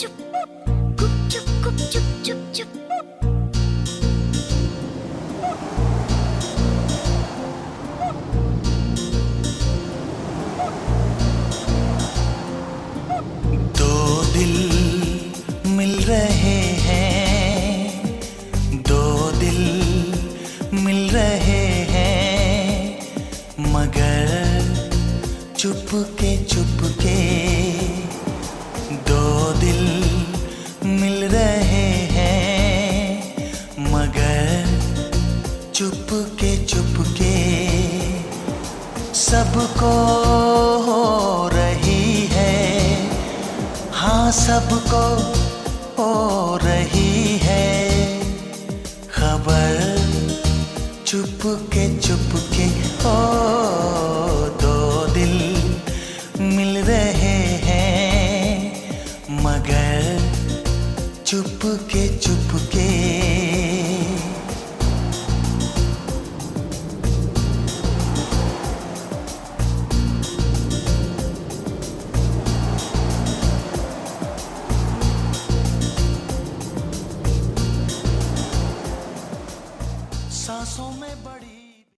चुप गुप चुप चुप चुप। दो दिल मिल रहे हैं, दो दिल मिल रहे हैं, मगर चुपके चुपके। दो दिल मिल रहे हैं, मगर चुपके चुपके। सबको हो रही है, हाँ सबको हो रही है खबर, चुपके चुपके। ओ दो दिल मिल रहे हैं, मगर चुपके चुपके।